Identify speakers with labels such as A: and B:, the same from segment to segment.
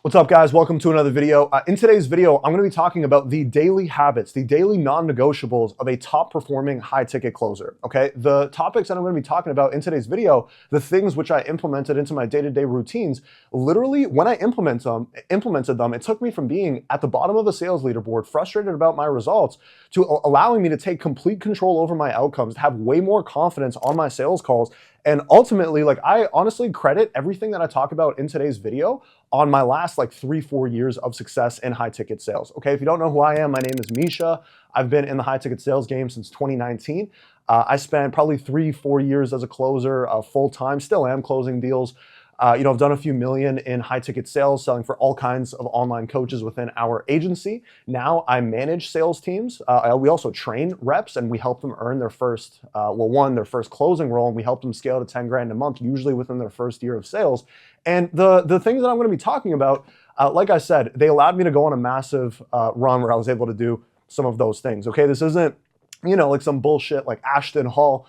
A: What's up, guys? Welcome to another video. In today's video, I'm going to be talking about the daily habits, the daily non-negotiables of a top-performing high-ticket closer, okay? The topics that I'm going to be talking about in today's video, the things which I implemented into my day-to-day routines, literally, when I implemented them, it took me from being at the bottom of the sales leaderboard, frustrated about my results, to allowing me to take complete control over my outcomes, to have way more confidence on my sales calls, and ultimately, I honestly credit everything that I talk about in today's video on my last 3-4 years of success in high ticket sales. Okay, if you don't know who I am, my name is Misha. I've been in the high ticket sales game since 2019. I spent probably 3-4 years as a closer full time, still am closing deals. I've done a few million in high ticket sales, selling for all kinds of online coaches within our agency. Now I manage sales teams. We also train reps and we help them earn their first, their first closing role, and we help them scale to 10 grand a month, usually within their first year of sales. And the things that I'm going to be talking about, like I said, they allowed me to go on a massive run where I was able to do some of those things. Okay, this isn't, like some bullshit like Ashton Hall,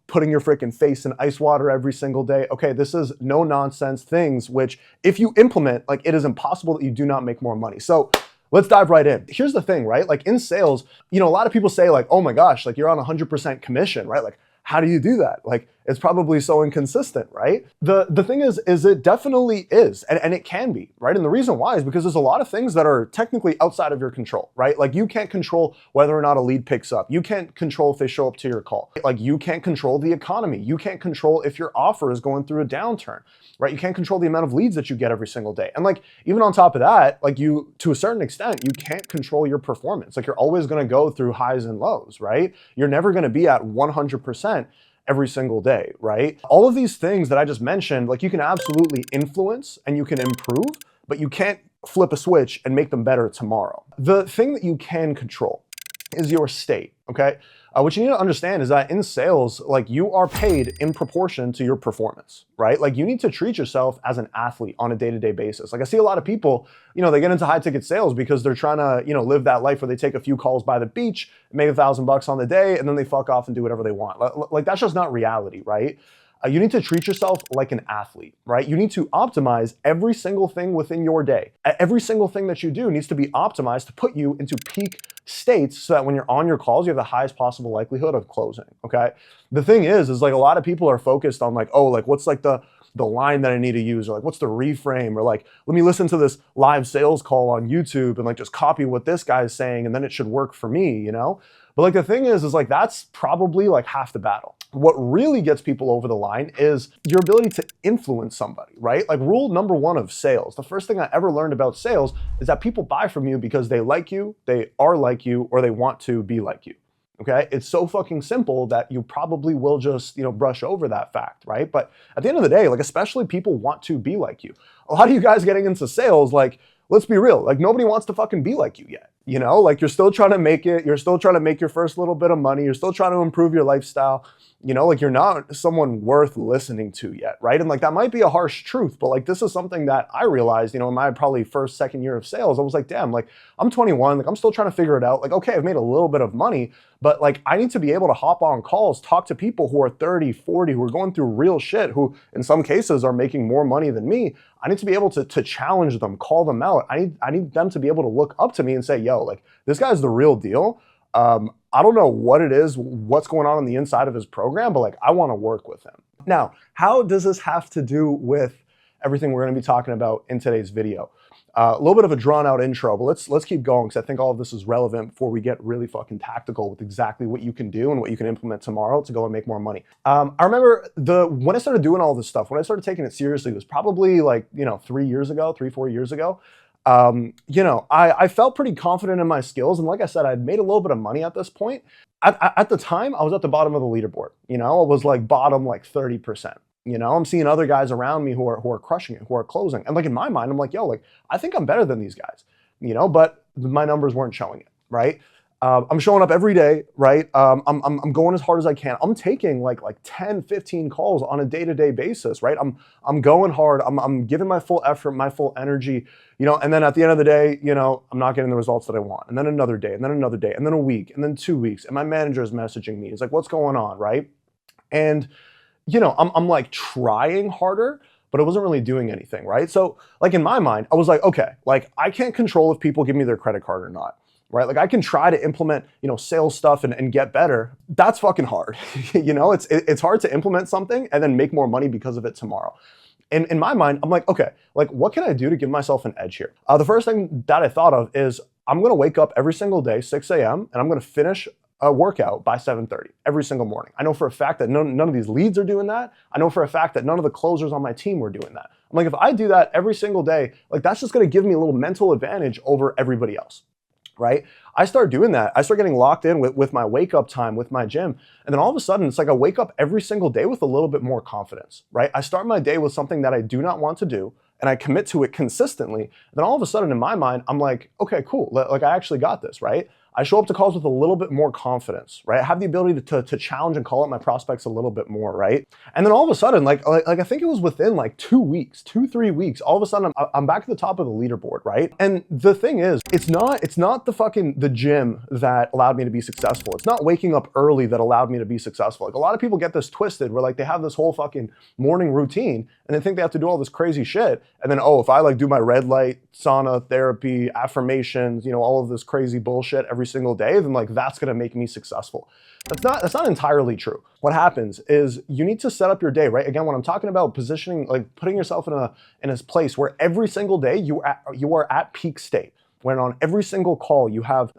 A: putting your freaking face in ice water every single day. Okay, this is no nonsense things which if you implement, it is impossible that you do not make more money. So let's dive right in. Here's the thing, right? In sales, a lot of people say oh my gosh, you're on 100% commission, right? How do you do that? It's probably so inconsistent, right? The thing is it definitely is, and it can be, right? And the reason why is because there's a lot of things that are technically outside of your control, right? You can't control whether or not a lead picks up. You can't control if they show up to your call. You can't control the economy. You can't control if your offer is going through a downturn, right? You can't control the amount of leads that you get every single day. And even on top of that, you, to a certain extent, you can't control your performance. You're always gonna go through highs and lows, right? You're never gonna be at 100% every single day, right? All of these things that I just mentioned, you can absolutely influence and you can improve, but you can't flip a switch and make them better tomorrow. The thing that you can control is your state, okay? What you need to understand is that in sales, you are paid in proportion to your performance, right? You need to treat yourself as an athlete on a day-to-day basis. I see a lot of people, they get into high ticket sales because they're trying to, live that life where they take a few calls by the beach, make $1,000 on the day, and then they fuck off and do whatever they want. That's just not reality, right? You need to treat yourself like an athlete, right? You need to optimize every single thing within your day. Every single thing that you do needs to be optimized to put you into peak states so that when you're on your calls, you have the highest possible likelihood of closing, okay? The thing is a lot of people are focused on what's the line that I need to use, or what's the reframe, or let me listen to this live sales call on YouTube and just copy what this guy is saying and then it should work for me, But the thing is that's probably half the battle. What really gets people over the line is your ability to influence somebody, right? Rule number one of sales, the first thing I ever learned about sales is that people buy from you because they like you, they are like you, or they want to be like you. Okay, it's so fucking simple that you probably will just, brush over that fact, right? But at the end of the day, especially people want to be like you. A lot of you guys getting into sales, let's be real, nobody wants to fucking be like you yet. You're still trying to make it, you're still trying to make your first little bit of money, you're still trying to improve your lifestyle. You're not someone worth listening to yet, right? And that might be a harsh truth, but this is something that I realized, in my probably second year of sales. I was damn, I'm 21, I'm still trying to figure it out. Okay, I've made a little bit of money, but I need to be able to hop on calls, talk to people who are 30, 40, who are going through real shit, who in some cases are making more money than me. I need to be able to challenge them, call them out. I need them to be able to look up to me and say, yo, this guy's the real deal. I don't know what it is, what's going on the inside of his program, but I want to work with him. Now, how does this have to do with everything we're going to be talking about in today's video? A little bit of a drawn out intro, but let's keep going because I think all of this is relevant before we get really fucking tactical with exactly what you can do and what you can implement tomorrow to go and make more money. I remember when I started doing all this stuff, when I started taking it seriously, it was probably 3 years ago, 3-4 years ago. I felt pretty confident in my skills. And like I said, I'd made a little bit of money at this point. At the time, I was at the bottom of the leaderboard. I was bottom 30%. I'm seeing other guys around me who are crushing it, who are closing. And in my mind, I'm yo, I think I'm better than these guys, but my numbers weren't showing it, right? I'm showing up every day, right? I'm going as hard as I can. I'm taking like 10, 15 calls on a day-to-day basis, right? I'm going hard. I'm giving my full effort, my full energy, and then at the end of the day, I'm not getting the results that I want. And then another day, and then another day, and then a week, and then 2 weeks. And my manager is messaging me. He's like, what's going on, right? And, I'm trying harder, but it wasn't really doing anything, right? So like in my mind, I was like, okay, like I can't control if people give me their credit card or not. Right? Like I can try to implement, sales stuff and get better. That's fucking hard. It's hard to implement something and then make more money because of it tomorrow. And in my mind, I'm like, okay, like what can I do to give myself an edge here? The first thing that I thought of is I'm gonna wake up every single day, 6 a.m., and I'm gonna finish a workout by 7:30 every single morning. I know for a fact that none of these leads are doing that. I know for a fact that none of the closers on my team were doing that. I'm like, if I do that every single day, like that's just gonna give me a little mental advantage over everybody else. Right? I start doing that. I start getting locked in with my wake up time, with my gym. And then all of a sudden, it's like I wake up every single day with a little bit more confidence, right? I start my day with something that I do not want to do and I commit to it consistently. And then all of a sudden in my mind, I'm like, okay, cool. Like I actually got this, right? I show up to calls with a little bit more confidence, right? I have the ability to challenge and call out my prospects a little bit more, right? And then all of a sudden, like I think it was within like 2 weeks, 3 weeks, all of a sudden I'm back at the top of the leaderboard, right? And the thing is, it's not the gym that allowed me to be successful. It's not waking up early that allowed me to be successful. Like a lot of people get this twisted where like they have this whole fucking morning routine and they think they have to do all this crazy shit. And then, oh, if I like do my red light, sauna, therapy, affirmations, all of this crazy bullshit every single day, then like that's gonna make me successful. That's not entirely true. What happens is you need to set up your day, right? Again, when I'm talking about positioning, like putting yourself in a place where every single day you are at peak state. When on every single call you have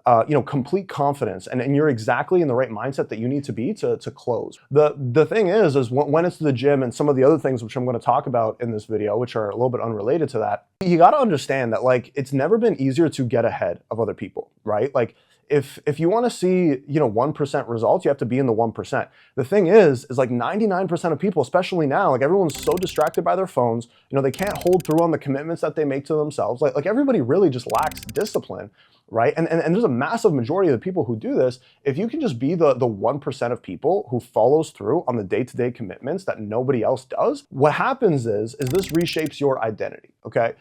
A: complete confidence and you're exactly in the right mindset that you need to be to close. The thing is when it's the gym and some of the other things which I'm going to talk about in this video, which are a little bit unrelated to that, you got to understand that like it's never been easier to get ahead of other people, right? Like if you want to see 1% results, you have to be in the 1%. The thing is like 99% of people, especially now, like everyone's so distracted by their phones, they can't hold through on the commitments that they make to themselves. Like everybody really just lacks discipline, right? And there's a massive majority of the people who do this. If you can just be the 1% of people who follows through on the day-to-day commitments that nobody else does, what happens is this reshapes your identity, okay?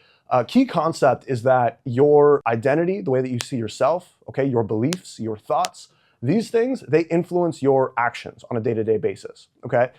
A: Key concept is that your identity, the way that you see yourself, okay, your beliefs, your thoughts, these things, they influence your actions on a day-to-day basis, okay?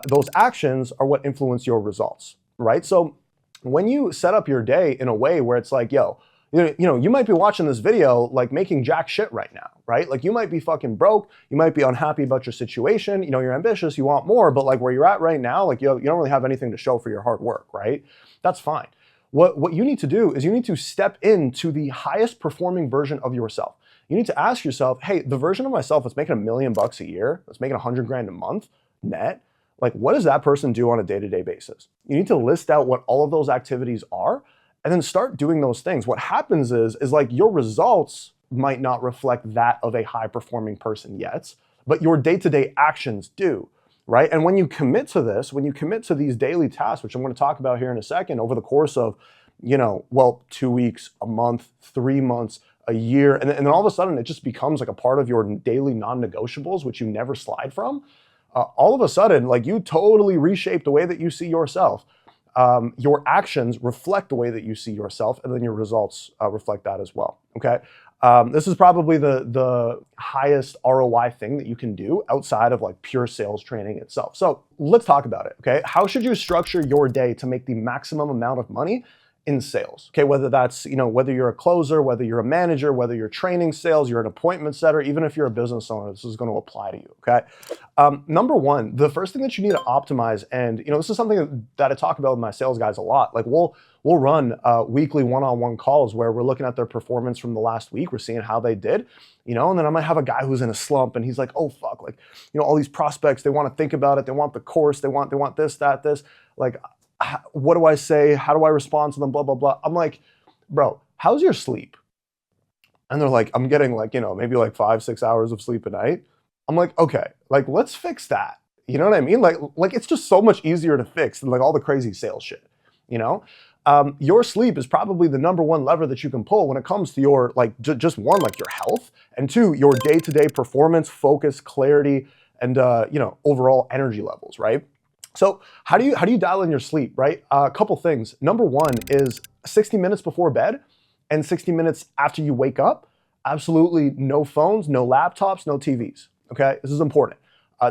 A: Those actions are what influence your results, right? So when you set up your day in a way where it's like, yo, you might be watching this video like making jack shit right now, right? Like you might be fucking broke, you might be unhappy about your situation, you're ambitious, you want more, but like where you're at right now, like you don't really have anything to show for your hard work, right? That's fine. What you need to do is you need to step into the highest performing version of yourself. You need to ask yourself, hey, the version of myself that's making $1 million a year, that's making 100 grand a month net, like what does that person do on a day-to-day basis? You need to list out what all of those activities are and then start doing those things. What happens is like your results might not reflect that of a high performing person yet, but your day-to-day actions do. Right? And when you commit to this, when you commit to these daily tasks, which I'm going to talk about here in a second, over the course of, 2 weeks, a month, 3 months, a year, and then all of a sudden it just becomes like a part of your daily non-negotiables, which you never slide from. All of a sudden, like you totally reshape the way that you see yourself. Your actions reflect the way that you see yourself, and then your results reflect that as well. Okay. This is probably the highest ROI thing that you can do outside of like pure sales training itself. So let's talk about it, okay? How should you structure your day to make the maximum amount of money in sales? Okay, whether that's, whether you're a closer, whether you're a manager, whether you're training sales, you're an appointment setter, even if you're a business owner, this is going to apply to you, okay? Number one, the first thing that you need to optimize, and this is something that I talk about with my sales guys a lot. Like we'll run weekly one-on-one calls where we're looking at their performance from the last week. We're seeing how they did, and then I might have a guy who's in a slump and he's like, oh fuck, like, all these prospects, they want to think about it. They want the course. They want this, that, this. Like, what do I say? How do I respond to them? Blah, blah, blah. I'm like, bro, how's your sleep? And they're like, I'm getting like, maybe like 5-6 hours of sleep a night. I'm like, okay, like let's fix that. You know what I mean? Like it's just so much easier to fix than like all the crazy sales shit, Your sleep is probably the number one lever that you can pull when it comes to your, like, just one, like your health, and two, your day-to-day performance, focus, clarity, and, overall energy levels, right? So how do you dial in your sleep, right? A couple things. Number one is 60 minutes before bed and 60 minutes after you wake up. Absolutely no phones, no laptops, no TVs, okay? This is important.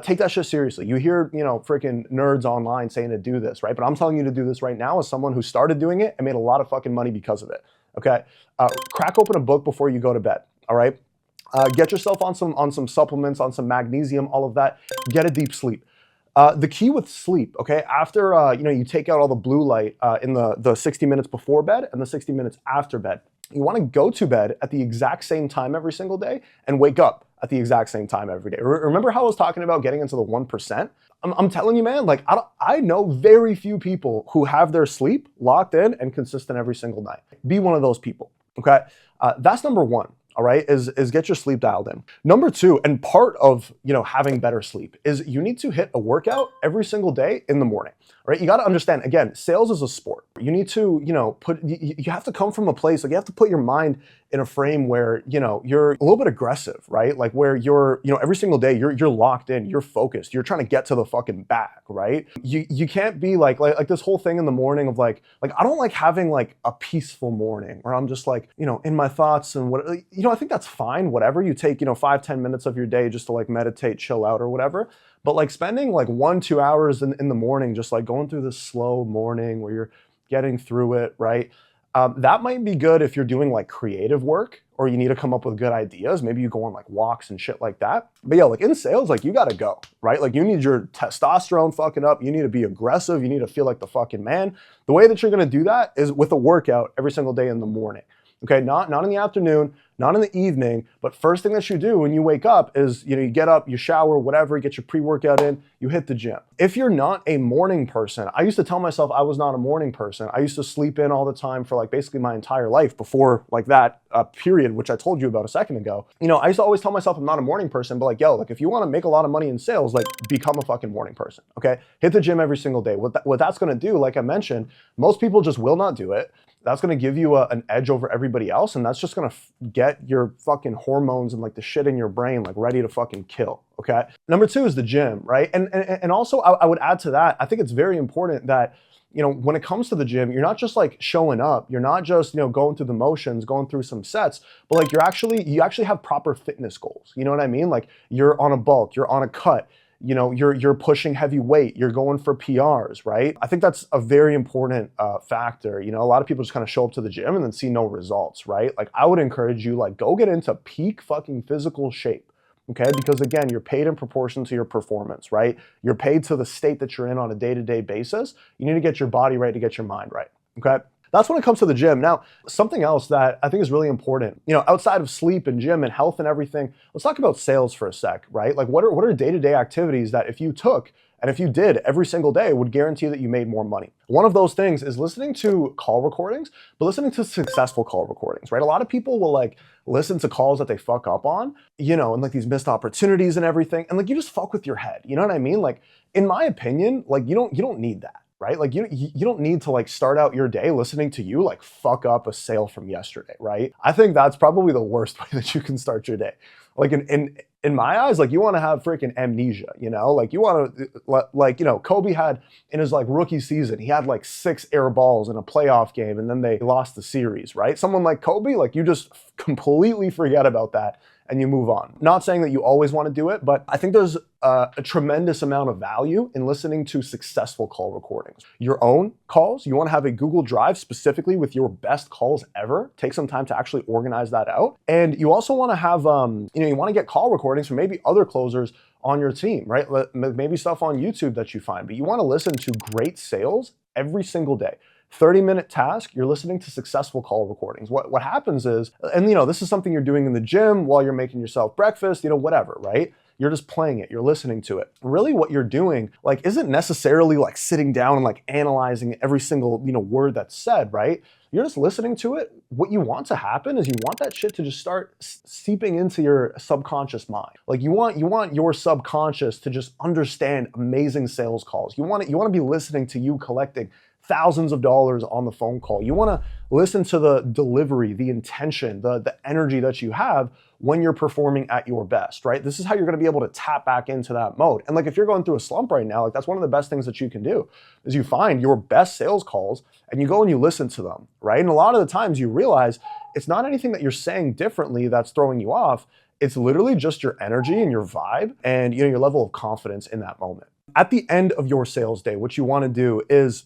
A: Take that shit seriously. You hear, freaking nerds online saying to do this, right? But I'm telling you to do this right now as someone who started doing it and made a lot of fucking money because of it, okay? Crack open a book before you go to bed, all right? Get yourself on some supplements, on some magnesium, all of that. Get a deep sleep. The key with sleep, okay, after you take out all the blue light in the 60 minutes before bed and the 60 minutes after bed, you want to go to bed at the exact same time every single day and wake up at the exact same time every day. Remember how I was talking about getting into the 1%? I'm telling you, man, like I know very few people who have their sleep locked in and consistent every single night. Be one of those people, okay? That's number one. All right, is get your sleep dialed in. Number two, and part of having better sleep is you need to hit a workout every single day in the morning. Right? You got to understand, again, sales is a sport. You need to, you have to come from a place, like you have to put your mind in a frame where, you're a little bit aggressive, right? Like where you're, every single day you're locked in, you're focused, you're trying to get to the fucking back, right? You can't be like this whole thing in the morning of like I don't like having like a peaceful morning where I'm just like, in my thoughts and what, I think that's fine, whatever. You take, 5-10 minutes of your day just to like meditate, chill out or whatever. But like spending like 1-2 hours in the morning, just like going through this slow morning where you're getting through it, right? That might be good if you're doing like creative work or you need to come up with good ideas. Maybe you go on like walks and shit like that. But yeah, like in sales, like you gotta go, right? Like you need your testosterone fucking up. You need to be aggressive. You need to feel like the fucking man. The way that you're gonna do that is with a workout every single day in the morning. Okay, not in the afternoon, not in the evening, but first thing that you do when you wake up is, you get up, you shower, whatever, you get your pre-workout in, you hit the gym. If you're not a morning person, I used to tell myself I was not a morning person. I used to sleep in all the time for like basically my entire life before like that period, which I told you about a second ago. I used to always tell myself I'm not a morning person, but like, yo, like if you want to make a lot of money in sales, like become a fucking morning person, okay? Hit the gym every single day. What that's gonna do, like I mentioned, most people just will not do it. That's gonna give you an edge over everybody else, and that's just gonna get your fucking hormones and like the shit in your brain like ready to fucking kill, okay? Number two is the gym, right? And also I would add to that, I think it's very important that, when it comes to the gym, you're not just like showing up, you're not just, going through the motions, going through some sets, but like you actually have proper fitness goals. You know what I mean? Like you're on a bulk, you're on a cut, you're pushing heavy weight, you're going for PRs, right? I think that's a very important factor. A lot of people just kind of show up to the gym and then see no results, right? Like I would encourage you, like go get into peak fucking physical shape, okay? Because again, you're paid in proportion to your performance, right? You're paid to the state that you're in on a day-to-day basis. You need to get your body right to get your mind right, okay? That's when it comes to the gym. Now, something else that I think is really important, outside of sleep and gym and health and everything, let's talk about sales for a sec, right? Like what are day-to-day activities that if you took and if you did every single day would guarantee that you made more money? One of those things is listening to call recordings, but listening to successful call recordings, right? A lot of people will like listen to calls that they fuck up on, and like these missed opportunities and everything. And like, you just fuck with your head. You know what I mean? Like in my opinion, like you don't need that. Right? Like you don't need to like start out your day listening to you like fuck up a sale from yesterday, right? I think that's probably the worst way that you can start your day. Like in my eyes, like you want to have freaking amnesia, like you want to like, Kobe had in his like rookie season, he had like 6 air balls in a playoff game and then they lost the series, right? Someone like Kobe, like you just completely forget about that and you move on. Not saying that you always want to do it, but I think there's a tremendous amount of value in listening to successful call recordings. Your own calls, you want to have a Google Drive specifically with your best calls ever. Take some time to actually organize that out. And you also want to have, you want to get call recordings from maybe other closers on your team, right? Maybe stuff on YouTube that you find, but you want to listen to great sales every single day. 30-minute task, you're listening to successful call recordings. What happens is, and this is something you're doing in the gym while you're making yourself breakfast, whatever, right? You're just playing it, you're listening to it. Really what you're doing, like, isn't necessarily like sitting down and like analyzing every single, word that's said, right? You're just listening to it. What you want to happen is you want that shit to just start seeping into your subconscious mind. Like you want your subconscious to just understand amazing sales calls. You want to be listening to you collecting thousands of dollars on the phone call. You want to listen to the delivery, the intention, the energy that you have when you're performing at your best, right? This is how you're going to be able to tap back into that mode. And like if you're going through a slump right now, like that's one of the best things that you can do is you find your best sales calls and you go and you listen to them, right? And a lot of the times you realize it's not anything that you're saying differently that's throwing you off. It's literally just your energy and your vibe and your level of confidence in that moment. At the end of your sales day, what you want to do is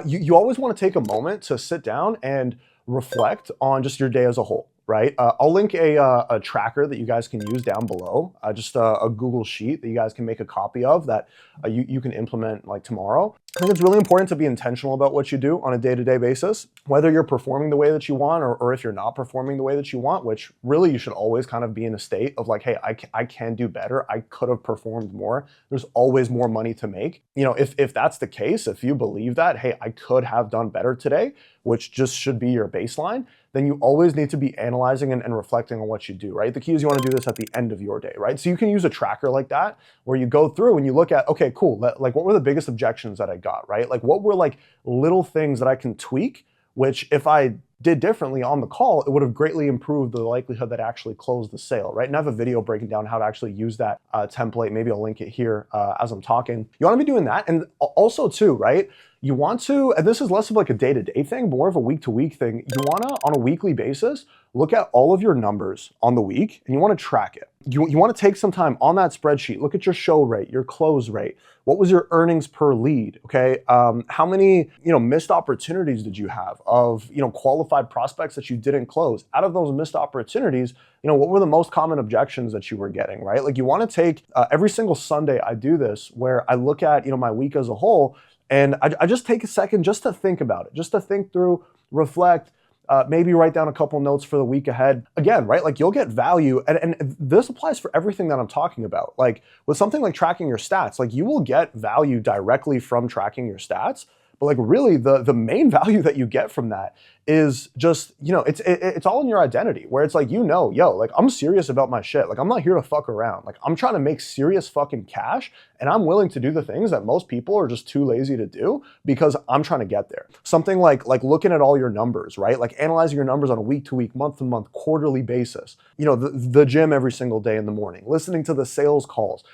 A: you always want to take a moment to sit down and reflect on just your day as a whole, right? I'll link a tracker that you guys can use down below, just a Google sheet that you guys can make a copy of that you can implement like tomorrow. I think it's really important to be intentional about what you do on a day-to-day basis, whether you're performing the way that you want or if you're not performing the way that you want, which really you should always kind of be in a state of like, hey, I can do better. I could have performed more. There's always more money to make. If that's the case, if you believe that, hey, I could have done better today, which just should be your baseline, then you always need to be analyzing and reflecting on what you do, right? The key is you want to do this at the end of your day, right? So you can use a tracker like that where you go through and you look at, okay, cool. Like what were the biggest objections that I got, right? Like what were like little things that I can tweak, which if I did differently on the call, it would have greatly improved the likelihood that I actually closed the sale, right? And I have a video breaking down how to actually use that template. Maybe I'll link it here as I'm talking. You want to be doing that. And also too, right? You want to, and this is less of like a day-to-day thing, more of a week-to-week thing. You want to, on a weekly basis, look at all of your numbers on the week and you want to track it. You want to take some time on that spreadsheet, look at your show rate, your close rate. What was your earnings per lead, okay? How many, missed opportunities did you have of, qualified prospects that you didn't close? Out of those missed opportunities, what were the most common objections that you were getting, right? Like you want to take, every single Sunday I do this where I look at, my week as a whole and I just take a second just to think about it, just to think through, reflect, maybe write down a couple notes for the week ahead. Again, right? Like you'll get value. And this applies for everything that I'm talking about. Like with something like tracking your stats, like you will get value directly from tracking your stats. But like really the main value that you get from that is just, it's all in your identity where it's like, like I'm serious about my shit. Like I'm not here to fuck around. Like I'm trying to make serious fucking cash and I'm willing to do the things that most people are just too lazy to do because I'm trying to get there. Something like looking at all your numbers, right? Like analyzing your numbers on a week-to-week, month-to-month, quarterly basis. The gym every single day in the morning, listening to the sales calls,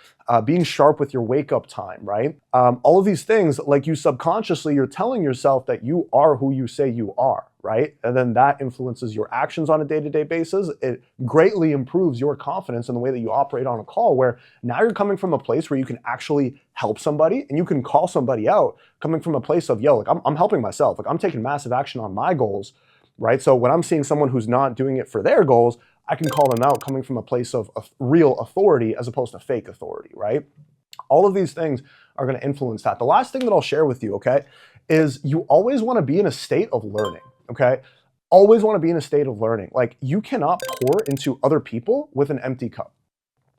A: being sharp with your wake-up time, right? All of these things, like you subconsciously, you're telling yourself that you are who you say you are, right? And then that influences your actions on a day-to-day basis. It greatly improves your confidence in the way that you operate on a call, where now you're coming from a place where you can actually help somebody and you can call somebody out coming from a place of, like I'm helping myself. Like I'm taking massive action on my goals, right? So when I'm seeing someone who's not doing it for their goals, I can call them out coming from a place of real authority as opposed to fake authority, right? All of these things are going to influence that. The last thing that I'll share with you, okay, is you always want to be in a state of learning, okay? Always want to be in a state of learning. Like you cannot pour into other people with an empty cup,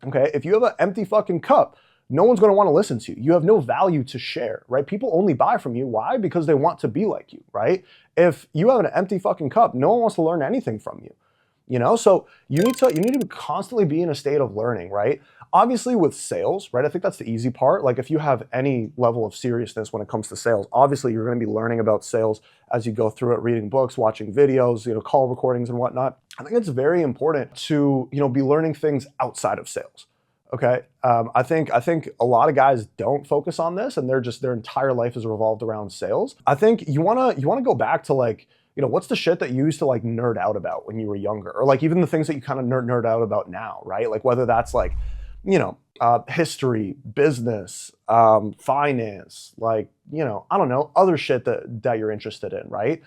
A: okay? If you have an empty fucking cup, no one's going to want to listen to you. You have no value to share, right? People only buy from you. Why? Because they want to be like you, right? If you have an empty fucking cup, no one wants to learn anything from you. So you need to constantly be in a state of learning, right? Obviously with sales, right? I think that's the easy part. Like if you have any level of seriousness when it comes to sales, obviously you're going to be learning about sales as you go through it, reading books, watching videos, call recordings and whatnot. I think it's very important to, be learning things outside of sales. Okay. I think a lot of guys don't focus on this and their entire life is revolved around sales. I think you want to go back to like, what's the shit that you used to like nerd out about when you were younger, or like even the things that you kind of nerd out about now, right? Like whether that's like, history, business, finance, like, I don't know, other shit that you're interested in, right?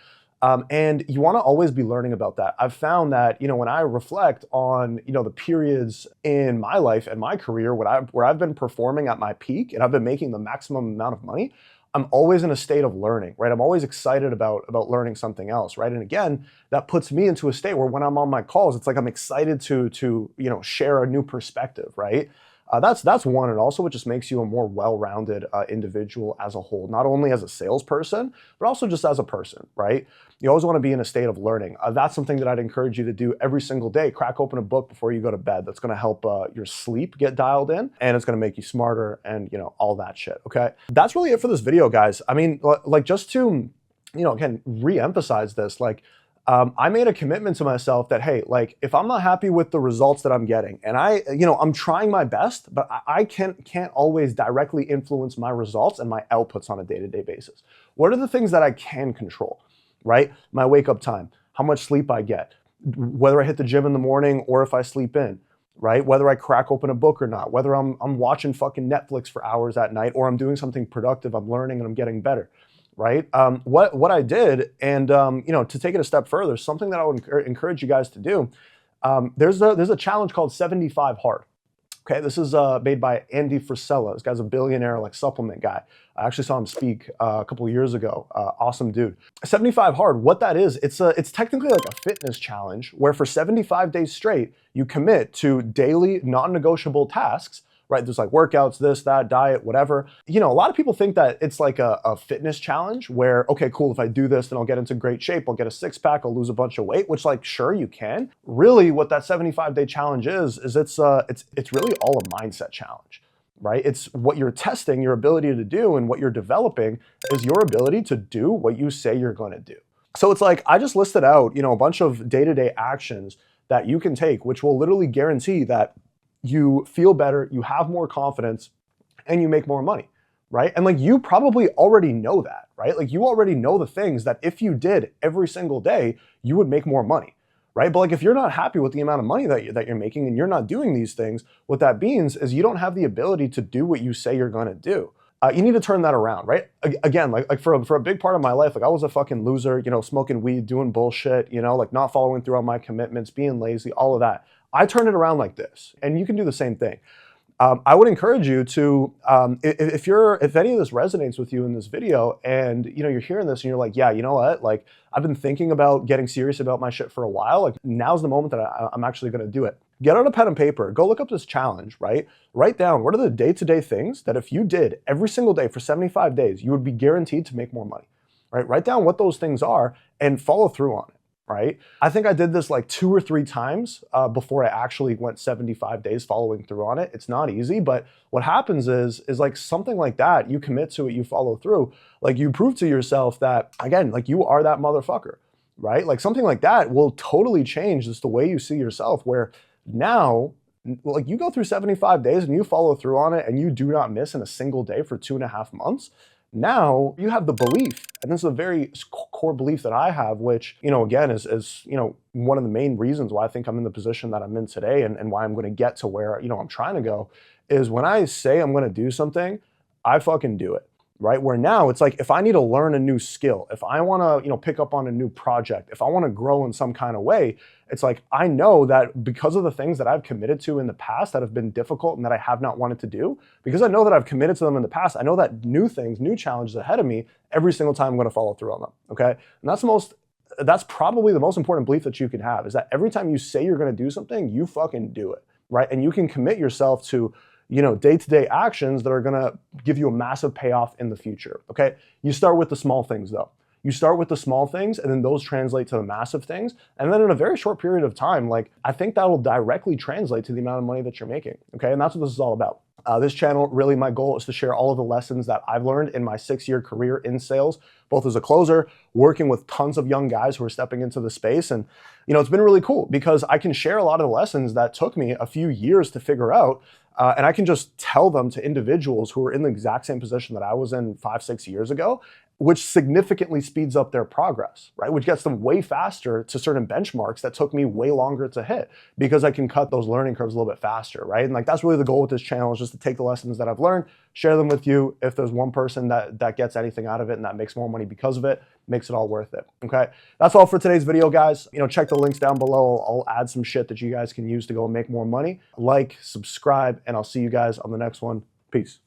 A: And you want to always be learning about that. I've found that, when I reflect on, the periods in my life and my career where I've been performing at my peak and I've been making the maximum amount of money, I'm always in a state of learning, right? I'm always excited about learning something else, right? And again, that puts me into a state where when I'm on my calls, it's like I'm excited to share a new perspective, right? That's one, and also it just makes you a more well-rounded individual as a whole, not only as a salesperson, but also just as a person, right? You always want to be in a state of learning. That's something that I'd encourage you to do every single day. Crack open a book before you go to bed. That's going to help your sleep get dialed in, and it's going to make you smarter and, all that shit, okay? That's really it for this video, guys. I mean, like just to, again, re-emphasize this, like, I made a commitment to myself that, hey, like if I'm not happy with the results that I'm getting and I'm trying my best, but I can't always directly influence my results and my outputs on a day-to-day basis. What are the things that I can control, right? My wake up time, how much sleep I get, whether I hit the gym in the morning or if I sleep in, right? Whether I crack open a book or not, whether I'm watching fucking Netflix for hours at night, or I'm doing something productive, I'm learning and I'm getting better, right? What I did, and to take it a step further, something that I would encourage you guys to do. There's a challenge called 75 Hard. Okay, this is made by Andy Frisella. This guy's a billionaire, like supplement guy. I actually saw him speak a couple of years ago. Awesome dude. 75 Hard, what that is, it's technically like a fitness challenge where for 75 days straight, you commit to daily non-negotiable tasks, right? There's like workouts, this, that, diet, whatever. A lot of people think that it's like a fitness challenge where, okay, cool, if I do this, then I'll get into great shape, I'll get a six pack, I'll lose a bunch of weight, which like, sure you can. Really what that 75-day challenge is it's really all a mindset challenge, right? It's what you're testing your ability to do, and what you're developing is your ability to do what you say you're gonna do. So it's like, I just listed out, a bunch of day-to-day actions that you can take, which will literally guarantee that you feel better, you have more confidence, and you make more money, right? And like, you probably already know that, right? Like, you already know the things that if you did every single day, you would make more money, right? But like, if you're not happy with the amount of money that you're making and you're not doing these things, what that means is you don't have the ability to do what you say you're gonna do. You need to turn that around, right? Again, like for a big part of my life, like I was a fucking loser, smoking weed, doing bullshit, like not following through on my commitments, being lazy, all of that. I turned it around like this, and you can do the same thing. I would encourage you to, if any of this resonates with you in this video, and you're hearing this and you're like, yeah, you know what? Like, I've been thinking about getting serious about my shit for a while. Like, now's the moment that I'm actually going to do it. Get out a pen and paper. Go look up this challenge, right? Write down what are the day-to-day things that if you did every single day for 75 days, you would be guaranteed to make more money, right? Write down what those things are and follow through on it. Right? I think I did this like 2 or 3 times before I actually went 75 days following through on it. It's not easy, but what happens is like something like that, you commit to it, you follow through, like you prove to yourself that, again, like you are that motherfucker, right? Like something like that will totally change just the way you see yourself, where now, like you go through 75 days and you follow through on it and you do not miss in a single day for 2.5 months. Now you have the belief, and this is a very core belief that I have, which, again, is one of the main reasons why I think I'm in the position that I'm in today, and why I'm going to get to where, I'm trying to go, is when I say I'm going to do something, I fucking do it. Right? Where now it's like, if I need to learn a new skill, if I want to, pick up on a new project, if I want to grow in some kind of way, it's like, I know that because of the things that I've committed to in the past that have been difficult and that I have not wanted to do, because I know that I've committed to them in the past, I know that new things, new challenges ahead of me, every single time I'm going to follow through on them. Okay. And that's probably the most important belief that you can have, is that every time you say you're going to do something, you fucking do it. Right? And you can commit yourself to day-to-day actions that are gonna give you a massive payoff in the future, okay? You start with the small things though. You start with the small things, and then those translate to the massive things. And then in a very short period of time, like, I think that will directly translate to the amount of money that you're making, okay? And that's what this is all about. This channel, really my goal is to share all of the lessons that I've learned in my 6-year career in sales, both as a closer, working with tons of young guys who are stepping into the space. And, it's been really cool because I can share a lot of the lessons that took me a few years to figure out. And I can just tell them to individuals who are in the exact same position that I was in 5-6 years ago, which significantly speeds up their progress, right? Which gets them way faster to certain benchmarks that took me way longer to hit, because I can cut those learning curves a little bit faster, right? And like, that's really the goal with this channel, is just to take the lessons that I've learned, share them with you. If there's one person that gets anything out of it and that makes more money because of it, makes it all worth it, okay? That's all for today's video, guys. Check the links down below. I'll add some shit that you guys can use to go and make more money. Like, subscribe, and I'll see you guys on the next one. Peace.